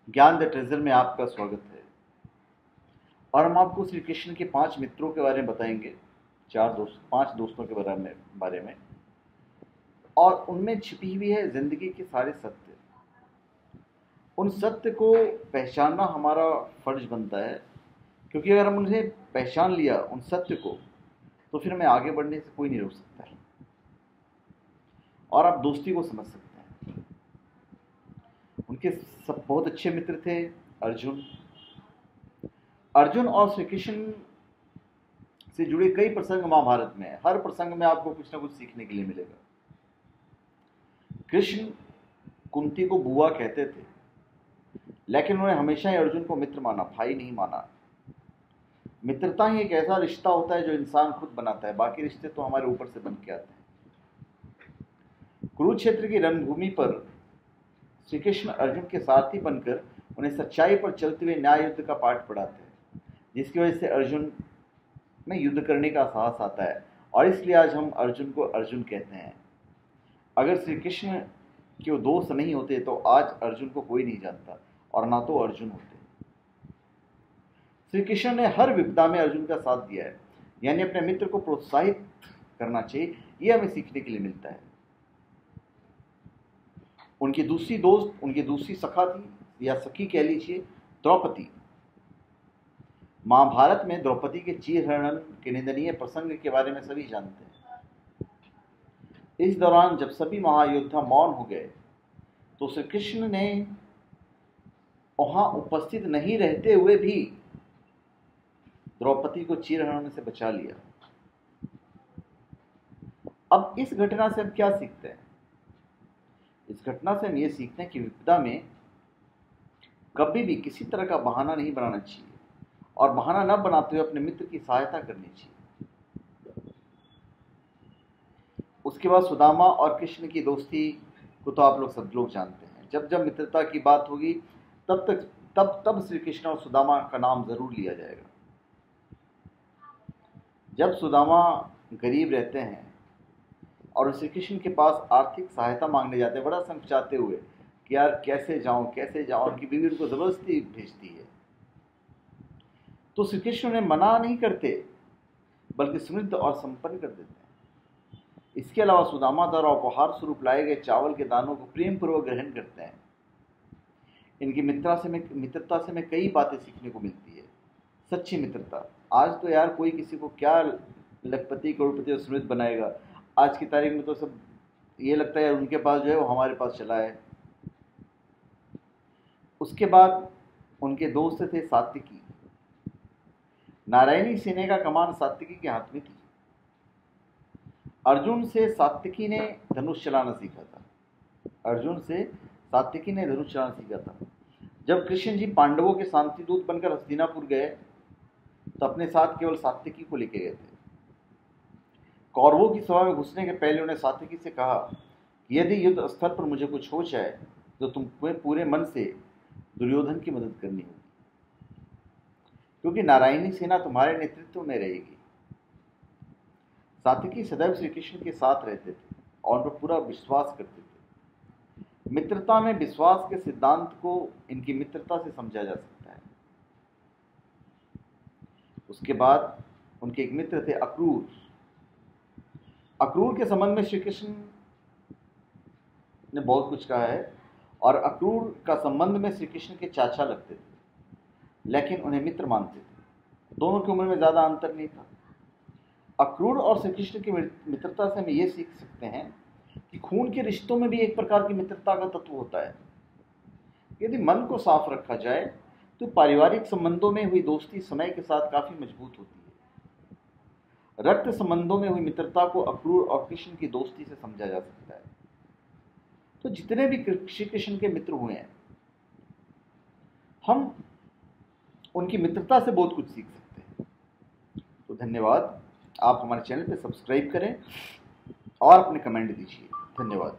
ज्ञान the treasure में आपका स्वागत है। और हम आपको श्री कृष्ण के 5 मित्रों के बारे में बताएंगे, 5 दोस्तों के बारे में और उनमें छिपी हुई है जिंदगी के सारे सत्य। उन सत्य को पहचानना हमारा फर्ज बनता है, क्योंकि अगर हम उन्हें पहचान लिया उन सत्य को, तो फिर हमें आगे बढ़ने से कोई नहीं रोक सकता है और आप दोस्ती को समझ सकते हैं। उनके सब बहुत अच्छे मित्र थे। अर्जुन और श्री कृष्ण से जुड़े कई प्रसंग महाभारत में है। हर प्रसंग में आपको कुछ ना कुछ सीखने के लिए मिलेगा। कृष्ण कुंती को बुआ कहते थे, लेकिन उन्होंने हमेशा ही अर्जुन को मित्र माना, भाई नहीं माना। मित्रता ही एक ऐसा रिश्ता होता है जो इंसान खुद बनाता है, बाकी रिश्ते तो हमारे ऊपर से बन के आते हैं। कुरुक्षेत्र की रणभूमि पर श्री कृष्ण अर्जुन के सारथी बनकर उन्हें सच्चाई पर चलते हुए न्याय युद्ध का पाठ पढ़ाते हैं, जिसकी वजह से अर्जुन में युद्ध करने का साहस आता है और इसलिए आज हम अर्जुन को अर्जुन कहते हैं। अगर श्री कृष्ण के दोस्त नहीं होते तो आज अर्जुन को कोई नहीं जानता और ना तो अर्जुन होते। श्री कृष्ण ने हर विपदा में अर्जुन का साथ दिया है, यानी अपने मित्र को प्रोत्साहित करना चाहिए, यह हमें सीखने के लिए मिलता है। उनकी दूसरी सखा थी या सखी कह लीजिए, द्रौपदी। महाभारत में द्रौपदी के चीरहरण के निंदनीय प्रसंग के बारे में सभी जानते हैं। इस दौरान जब सभी महायोद्धा मौन हो गए तो श्री कृष्ण ने वहां उपस्थित नहीं रहते हुए भी द्रौपदी को चीरहरण से बचा लिया। अब इस घटना से हम क्या सीखते हैं? इस घटना से हम ये सीखते हैं कि विपदा में कभी भी किसी तरह का बहाना नहीं बनाना चाहिए और बहाना न बनाते हुए अपने मित्र की सहायता करनी चाहिए। उसके बाद सुदामा और कृष्ण की दोस्ती को तो आप सब लोग जानते हैं। जब जब मित्रता की बात होगी तब श्री कृष्ण और सुदामा का नाम जरूर लिया जाएगा। जब सुदामा गरीब रहते हैं और श्री कृष्ण के पास आर्थिक सहायता मांगने जाते हैं, बड़ा संकोचाते हुए कि यार कैसे जाऊं, उनकी बीवी उनको जबरदस्ती भेजती है, तो श्री कृष्ण ने मना नहीं करते बल्कि समृद्ध और संपन्न कर देते हैं। इसके अलावा सुदामा द्वारा उपहार स्वरूप लाए गए चावल के दानों को प्रेम पूर्वक ग्रहण करते हैं। इनकी मित्रता से हमें कई बातें सीखने को मिलती है। सच्ची मित्रता। आज तो यार कोई किसी को क्या लखपति करोड़पति और समृद्ध बनाएगा। आज की तारीख में तो सब ये लगता है उनके पास जो है वो हमारे पास चला है। उसके बाद उनके दोस्त थे सात्विकी। नारायणी सेना का कमान सात्विकी के हाथ में थी। अर्जुन से सात्विकी ने धनुष चलाना सीखा था। जब कृष्ण जी पांडवों के शांति दूत बनकर हस्तिनापुर गए तो अपने साथ केवल सात्विकी को लेके गए थे। कौरवों की सभा में घुसने के पहले उन्हें सात्विकी से कहा कि यदि युद्ध स्थल पर मुझे कुछ हो जाए तो तुम्हें पूरे मन से दुर्योधन की मदद करनी होगी, क्योंकि नारायणी सेना तुम्हारे नेतृत्व में रहेगी। सात्विकी सदैव श्री कृष्ण के साथ रहते थे और उन पर पूरा विश्वास करते थे। मित्रता में विश्वास के सिद्धांत को इनकी मित्रता से समझा जा सकता है। उसके बाद उनके एक मित्र थे अक्रूर। अक्रूर के संबंध में श्री कृष्ण ने बहुत कुछ कहा है और अक्रूर का संबंध में श्री कृष्ण के चाचा लगते थे, लेकिन उन्हें मित्र मानते थे। दोनों की उम्र में ज्यादा अंतर नहीं था। अक्रूर और श्री कृष्ण की मित्रता से हम ये सीख सकते हैं कि खून के रिश्तों में भी एक प्रकार की मित्रता का तत्व होता है। यदि मन को साफ रखा जाए तो पारिवारिक संबंधों में हुई दोस्ती समय के साथ काफी मजबूत होती है। रक्त संबंधों में हुई मित्रता को अक्रूर और कृष्ण की दोस्ती से समझा जा सकता है। तो जितने भी श्री कृष्ण के मित्र हुए हैं, हम उनकी मित्रता से बहुत कुछ सीख सकते हैं। तो धन्यवाद। आप हमारे चैनल पे सब्सक्राइब करें और अपने कमेंट दीजिए। धन्यवाद।